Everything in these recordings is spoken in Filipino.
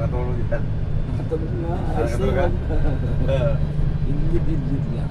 nakatulog yan. Nakatulog na. Ayos na Nakatulog ka? yun. Indip lang.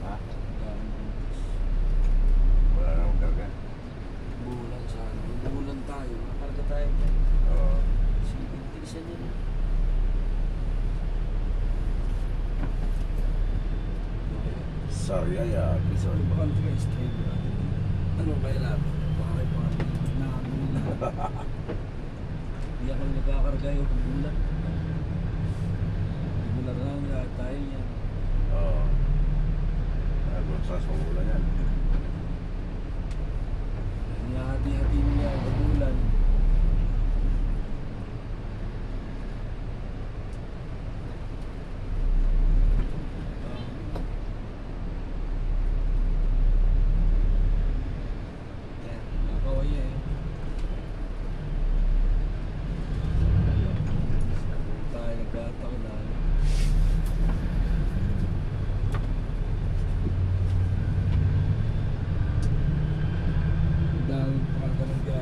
Ha? Wala na akong karga. Bulan sana. Bulan tayo. Makarga tayo dyan. Oo. Isa din. Sariaya, Quezon. Baka guys, ano ba yan? Baka kayo pa hindi ako nagkakarga yung bulan. Bulan lang lahat tayo yan. Oo. Ano sa ulan yan? Hati-hati niya ang bulan. Dahil pagkakalagay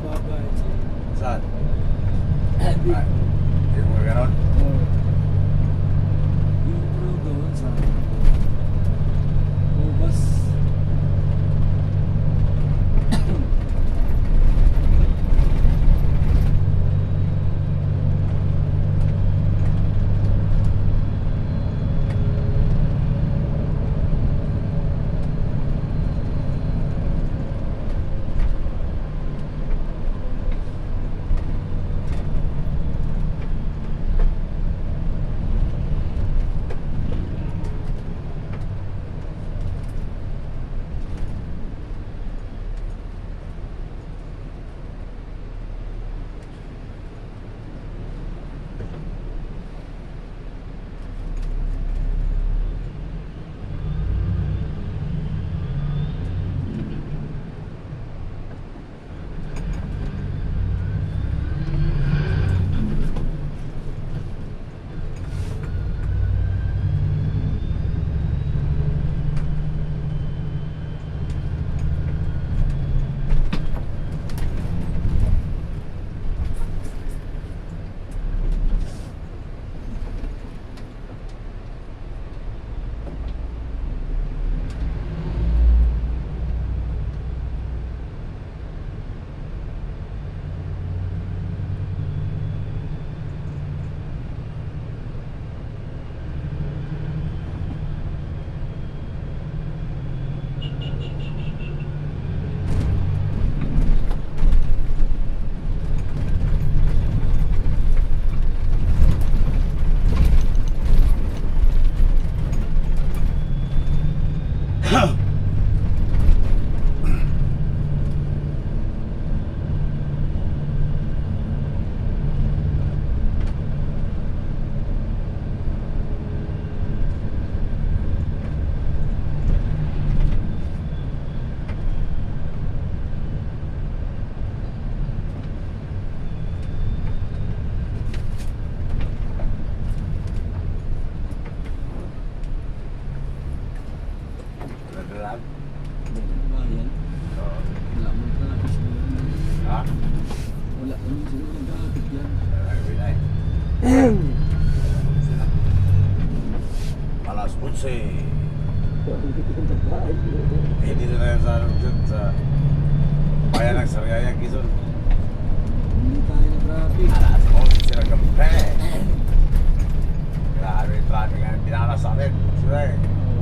nagbabayad sa iyo. Saan? Ay, Ay, hindi mo ganon? oh. Yung pro doon sa Ubas. Nagdalaan? Bayan. Oo. Wala mo traffic siguro. Ha? Wala naman siguro ng traffic yan. Nagawin na eh. Alas 11. Eh, dito na yan sa, dyan, sa bayan ng Sariaya, Quezon. Hindi tayo na traffic. Alas 11 sila gabi. Grabe yung traffic nga pinakas sa atin. Sila eh.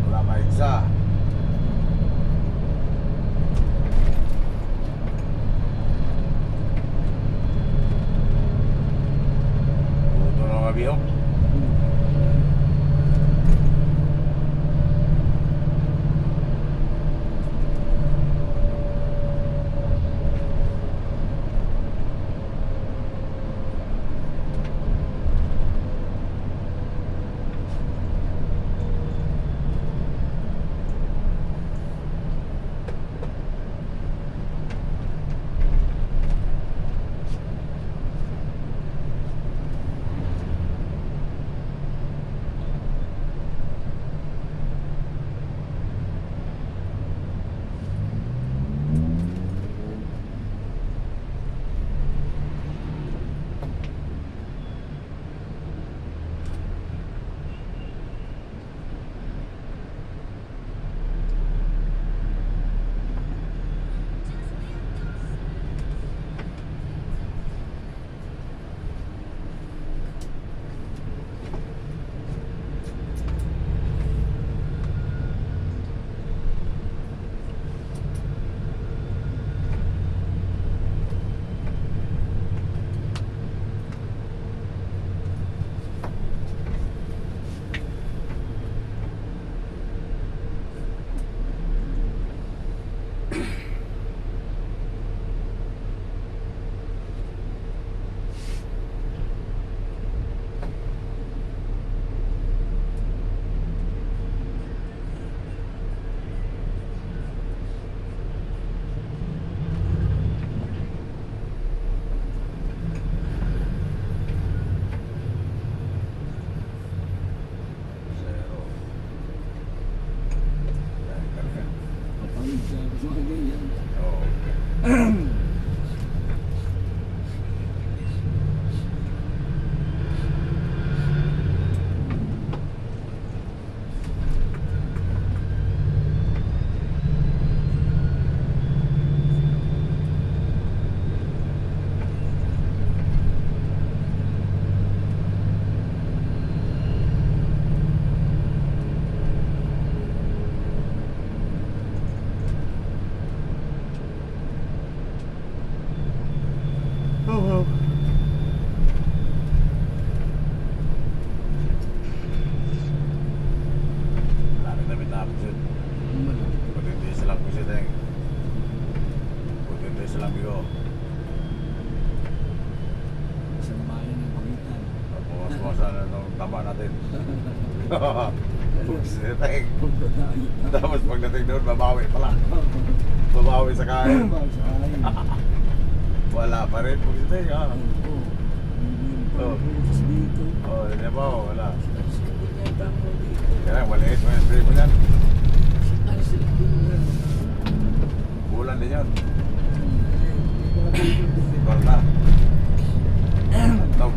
Wala pa isa. Buto na mga bihok. Oo. Lalo na binapos yun. Buti hindi silang ko siya dahil. Buti hindi silang bigo. Isang bayan ng pagitan. Bukas-bukasan na itong tama natin. Bukas na tayo. Pagdadayo. Tapos pagdating doon, babawi pala. Babawi sa kain. Wala pa rin. Bukas na tayo. Ah. Oh. Dito. Oh, hindi ba? Wala. Sige niya tamo dito. Kaya maliit mo yung trip mo yan. Ano sila dito? Bulan din yun. Eh, Korta. Tok.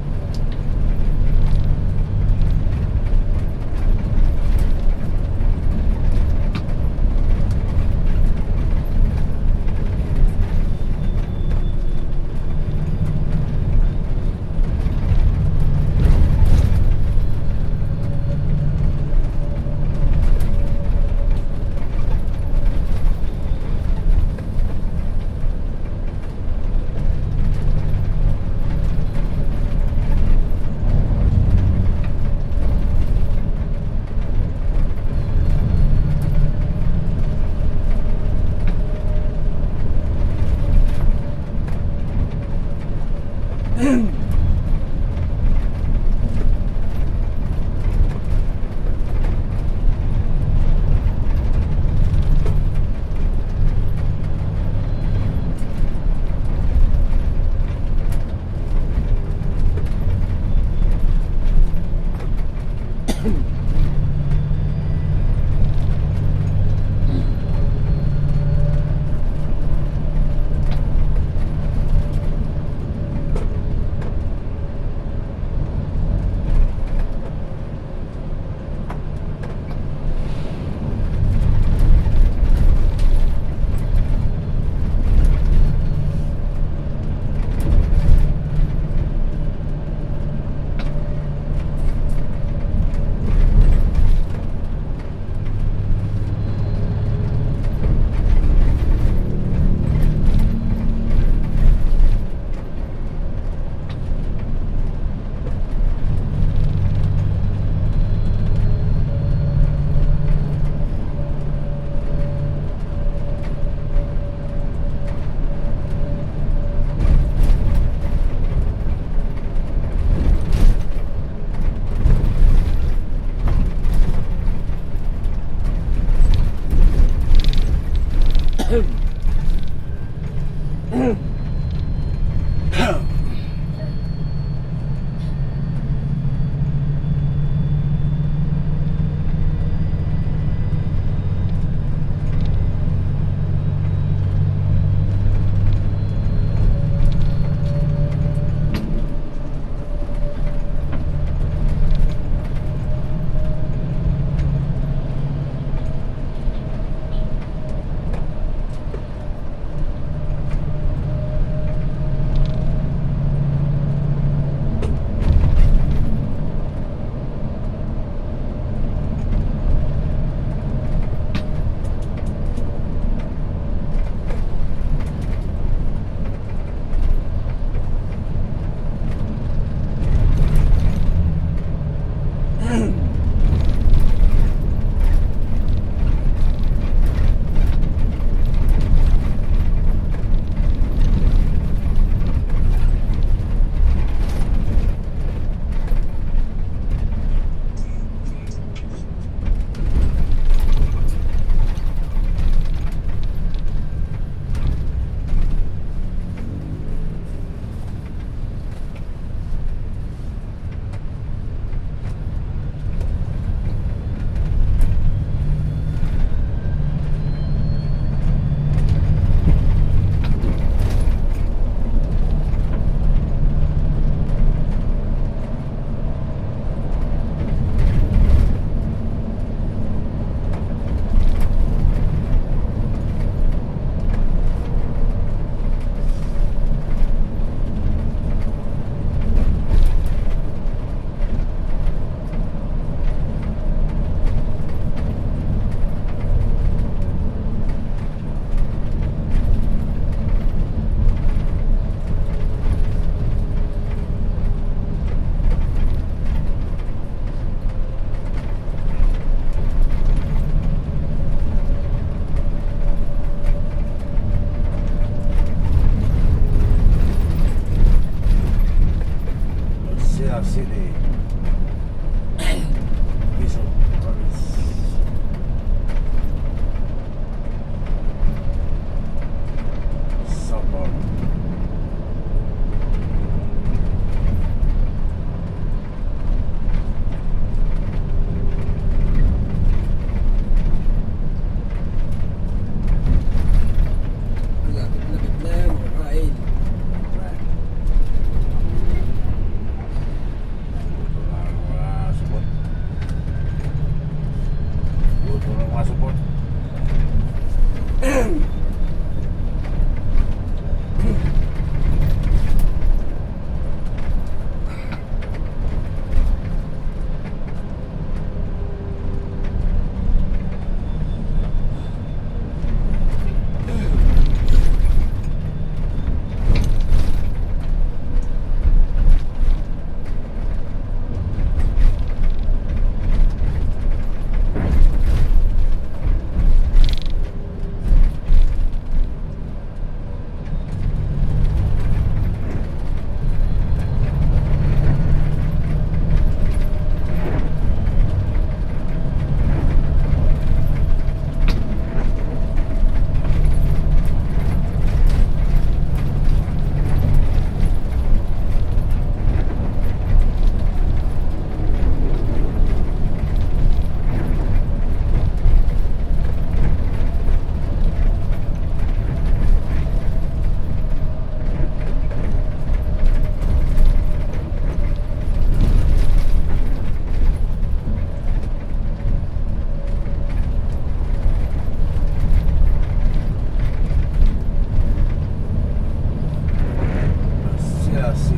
City.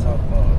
Southbound.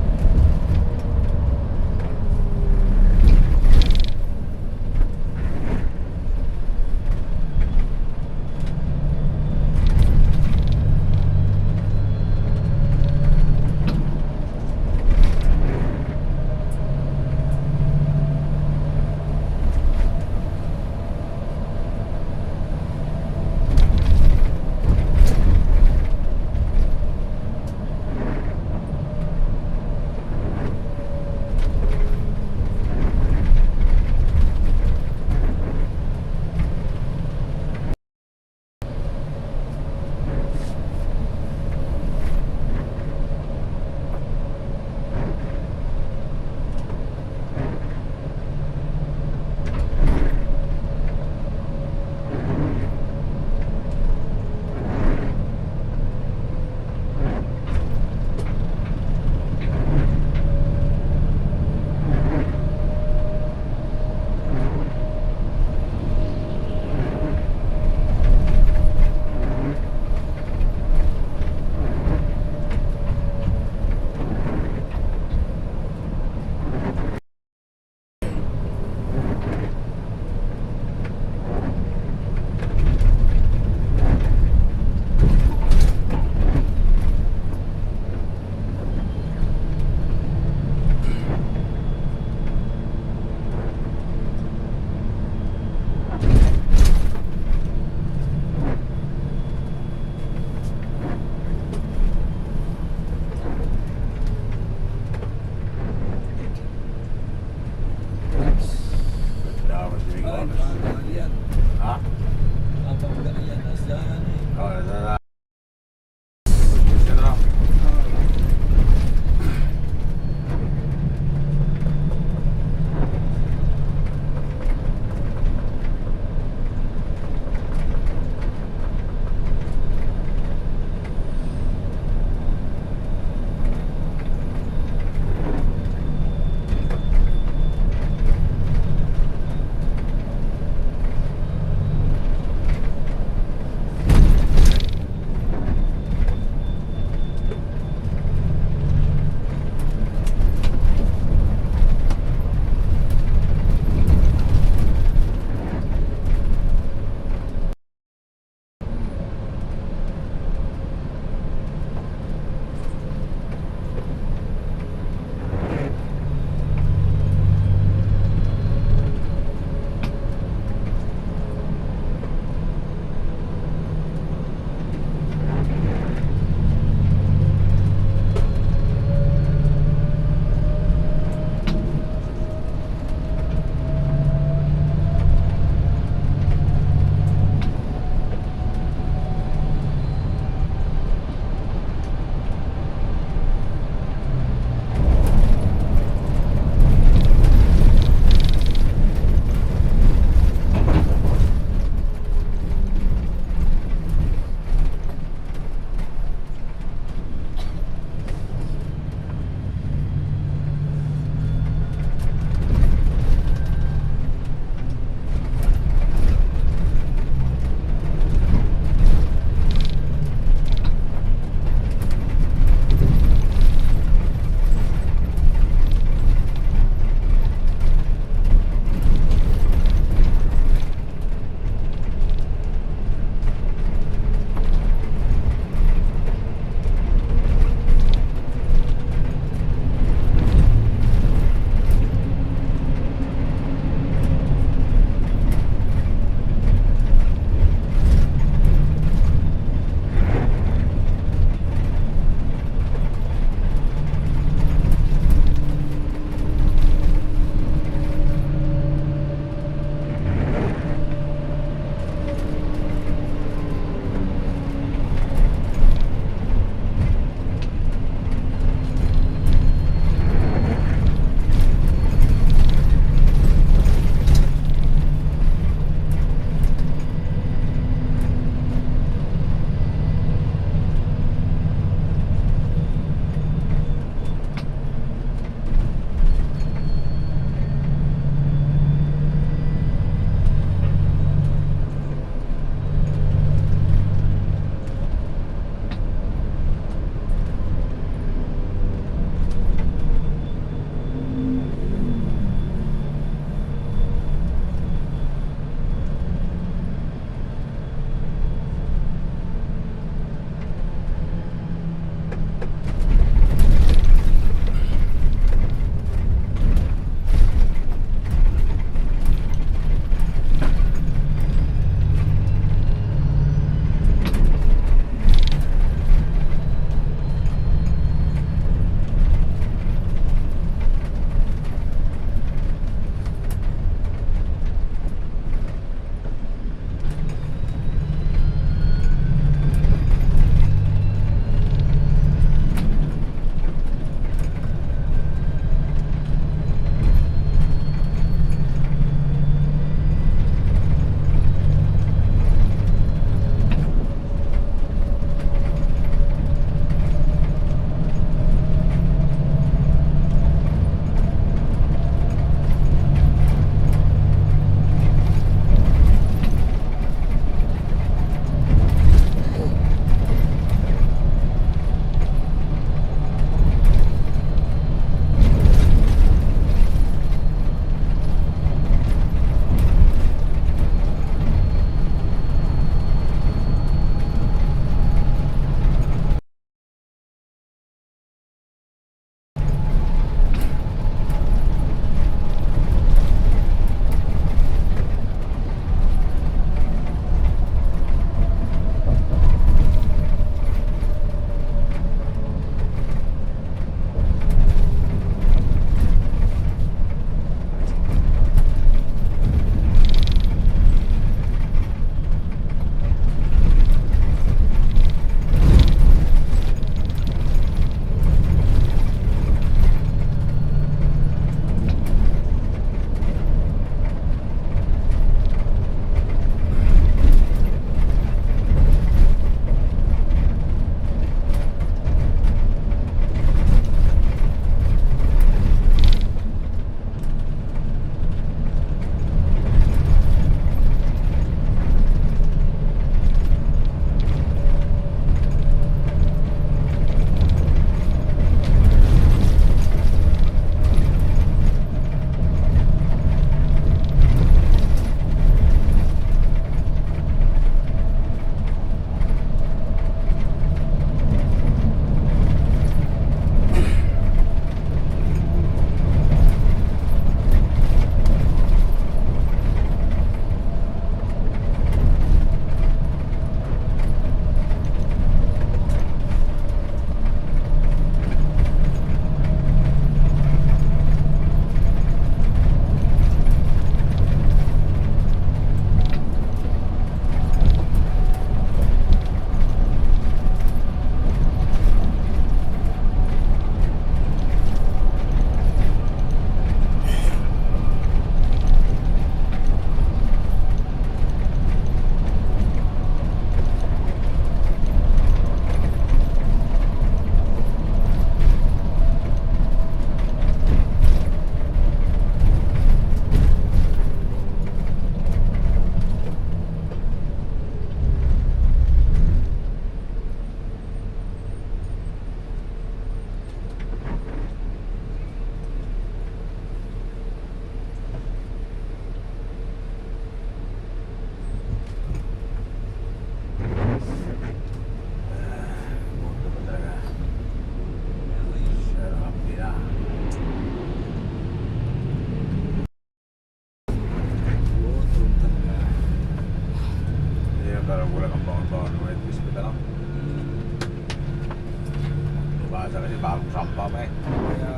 Asa kasi bagong sampa pa eh. Kaya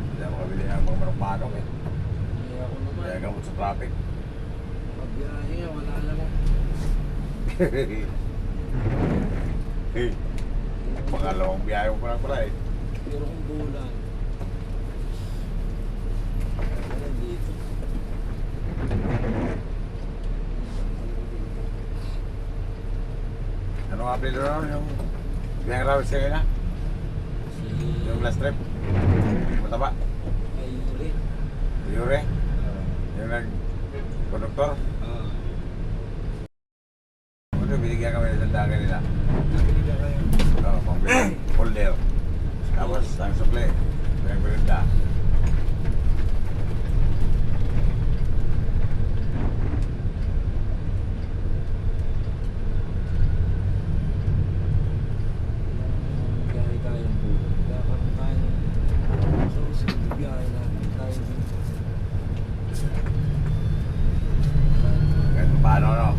Hindi ako makabili ng mga manok-manok eh. kaya ako naman. Kaya gamot sa traffic. Pagbiyahe nga, wala naman. Pangalawang biyahe mo pa lang pala eh. Pero kung bulan. Kaya dito. Ano nga apelido na yung biyang rawis kayo na? Si Yung last trip? Mataba? Ayuri. Yure? Yung nag-conductor? Ano, binigyan kami ng sandagan nila. Nabili ka kayo. Oo, pambili. Folder. Tapos ang sukli. Pinagpaganda. Biyahe tayo po. Kakaroon tayo. So, sige, biyahe natin tayo. Kahit paano, no?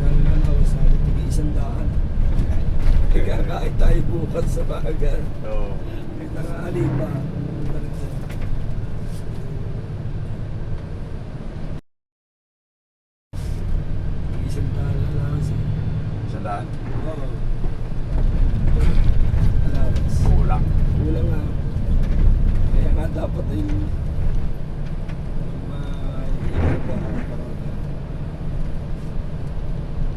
Galing na lang, sabi ko, isang daan. Kakain tayo bukas sa bagan. Oo. May tanghali pa. Isang daan na lang siya. Sandaan. Oo. Allowance. Kulang. Kulang nga. Kaya nga dapat ay maiigaga.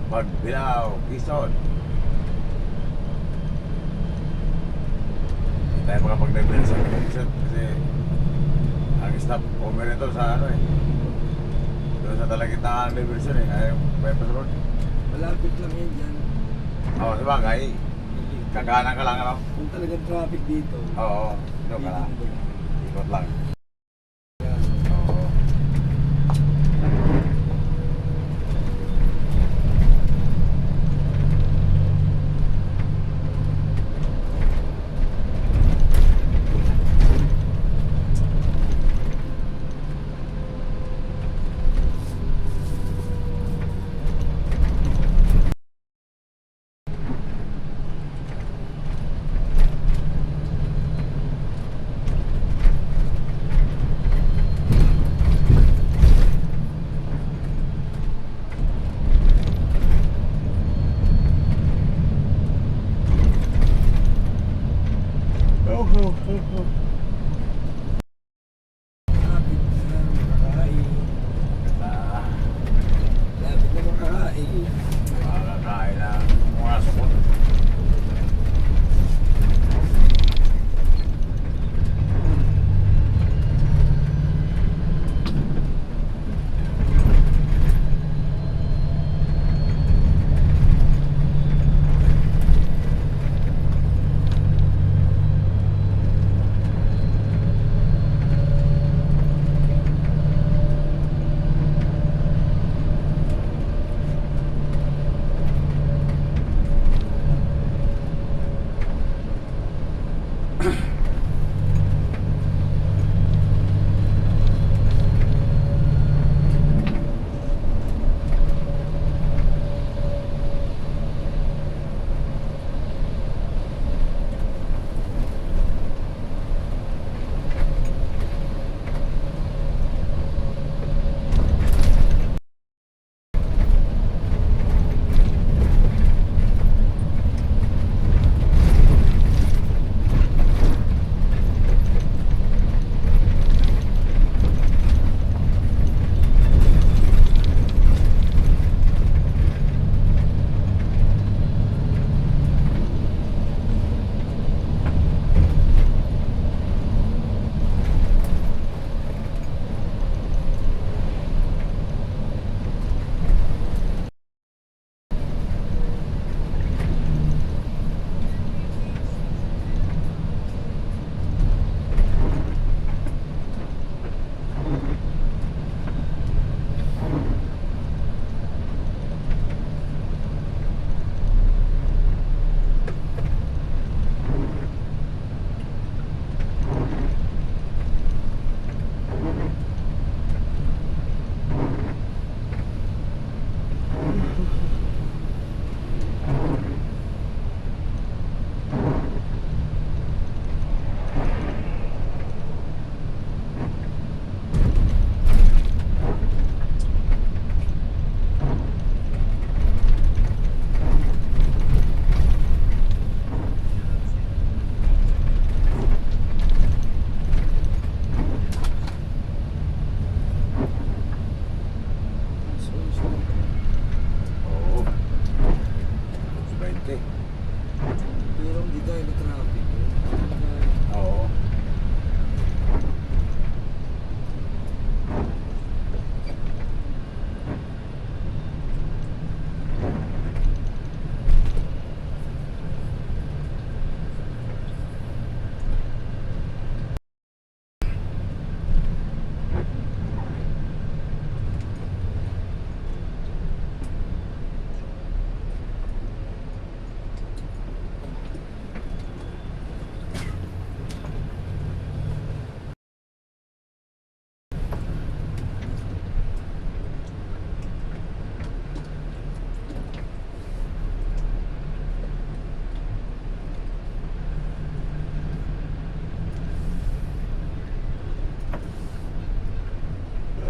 Pagbilaw. Quezon. Hindi tayo makapag-diver sa Quezon kasi ang stop over nito sa ano eh. Doon sa Talakitaan diversion eh. Ayaw bypass road. Malapit lang yan dyan. Oo, sa bagay. Kakanan ka lang ano? Kung talagang traffic dito. Oo. Doon ka lang. Ikot lang. Yan. Oo.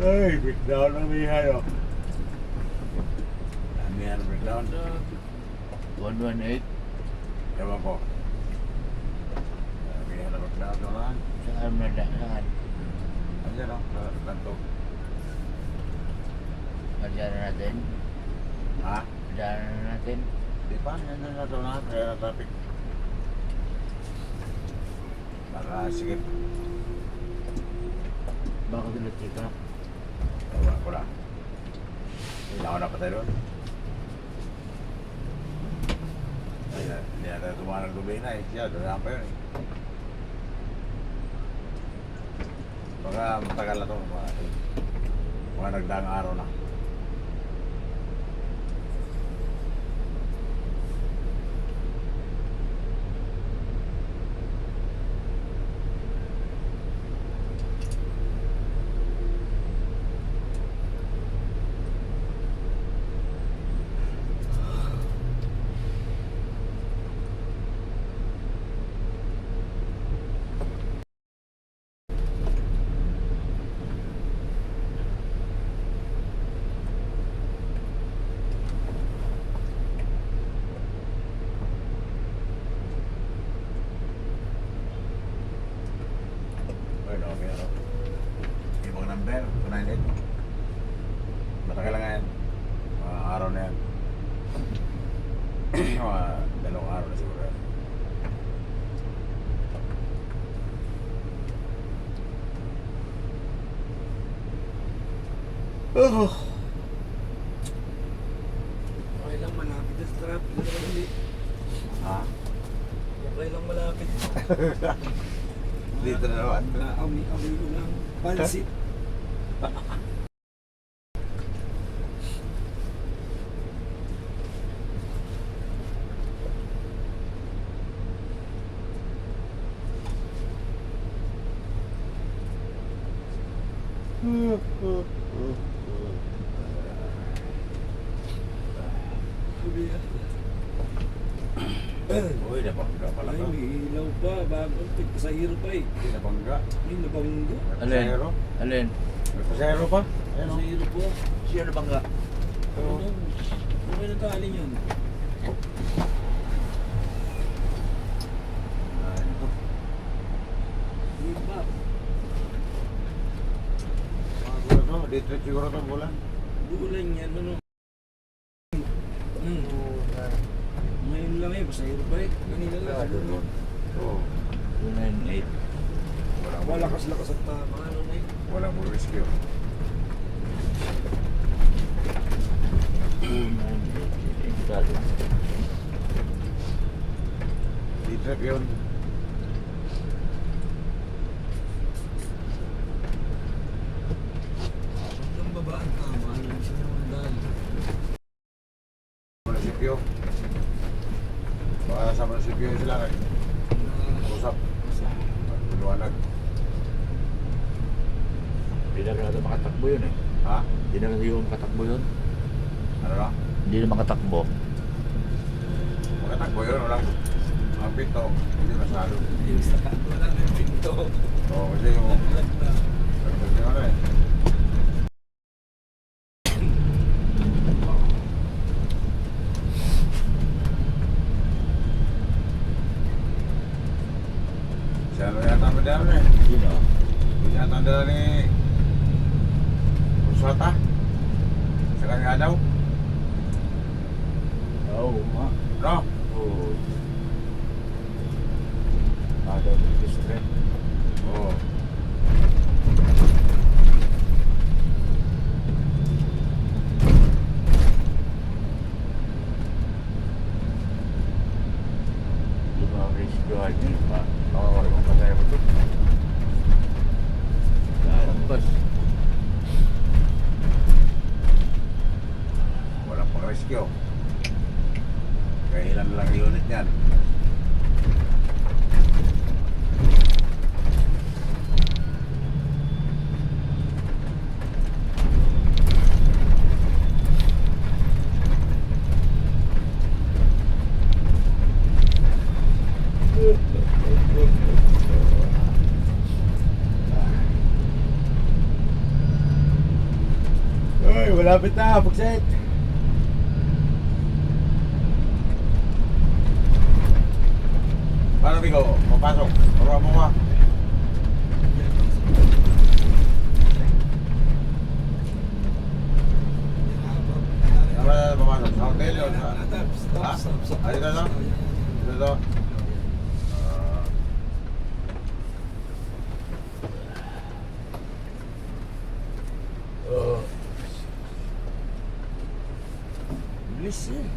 Ay, breakdown ng Mihan, oh. Ang Mihan breakdown. 118. Ewan ko. Ang Mihan na breakdown naman. Saan na daan? Ayan, oh. Sa kanto. Madyan na natin. Ha? Madyan na natin. Di pa, yan na ito na. Kaya na traffic. Baka sikip. Bakit electric ka? Ewan ko lang. Hindi ako napatay doon. Ay, hindi natin tumanang gabi na eh. Siya, doon pa yun eh. Baka matagal na ito. Mga nagdaang araw na. Bueno, meron. Ibang number, 298. Matagal lang yan. Mga araw na yan. Mga dalawang araw na siguro yan. Okay lang, malapit na sa traffic. Ano naman ulit? Ha? Okay lang, malapit. Dito na naman. Awi ko lang. Pansit. Uy, nabangga pala Ay, to. may ilaw pa. Bagong pasahero pa eh. Hindi nabangga. Ay, nabanggo. May Alin? pasahero. Alin? May pasahero pa. Ayun o. Pasahero po. Siya na bangga? Ano? Okay na tali yun. Hindi ba? Mga gulo to. Dito siguro to bulan. Bulan yan. Ano? Ngayon lang eh. Pasahero pa eh. Kanina lang. Siguro. Oo. 298. Malakas-lakas at tama. Ano na eh. Walang mo rescue. 298. D-trip yun. Ang baba ang tama. Ano siya naman dahil. Munisipyo. Baka sa munisipyo sila usap. Liwanag. Hindi na natin makatakbo yun eh. Ha? Hindi na natin makatakbo yun. Ano na? Hindi na makatakbo. Magkatakbo yun. Walang ang pinto. Hindi masyado. Yung sa wala na yung pinto. Oo, kasi yung Lag na. kasi ano eh. Siya ano yata ang madami eh. Yun o. Hindi yata ang dala ni Uswata. Sa kanya daw. Oo nga. No? Oo. Ada di straight. Oo. Yung mga rescuehan yun, nakakawala mong pasaya ko doon. Lalabas. Walang pang rescue. Kaya ilan lang unit niyan. Malapit na, pagset. Paano Bigo? Papasok. Paro mo ka. Saan ba papasok? Sa hotel yun? Ha? Ah, dito na? Dito? Bilis eh.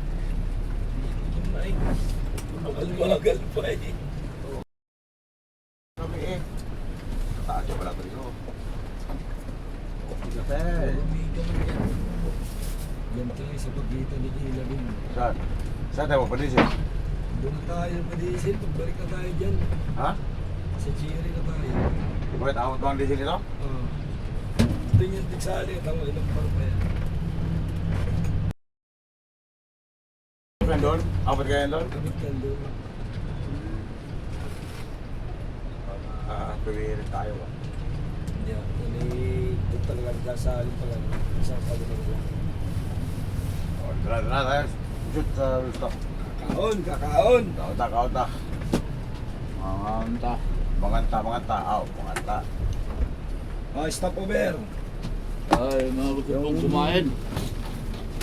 Bagal pa eh. Kami eh. Taas yung pala ito dito. Hotel. Yan tayo sa pagitan ni Ilabing. Saan? Saan tayo mapadisip? Doon na tayo padisin, pagbalik na tayo dyan. Ha? Sa Chiri na tayo. Bakit ako ito ang diesel nito? Ito yung tigsali at ang ilang par pa yan. Kan doon? Apat kayo doon? Kapit yan doon. Tuwirin tayo ba? Hindi ako. Doon talagang kasalin pa lang. Isang pagod lang. Tara tayo. Shoot sa rooftop. Kakaon! Kaunta. Manganta. Aw, manganta. Oh, stop over! Ay, mga gusto kong kumain.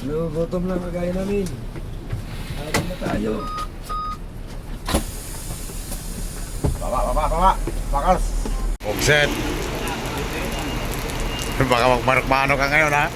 Nagugutom lang kagaya namin. Habang na tayo. Baba. Bakals. Offset. Baka magmanok-manok ka ngayon ha.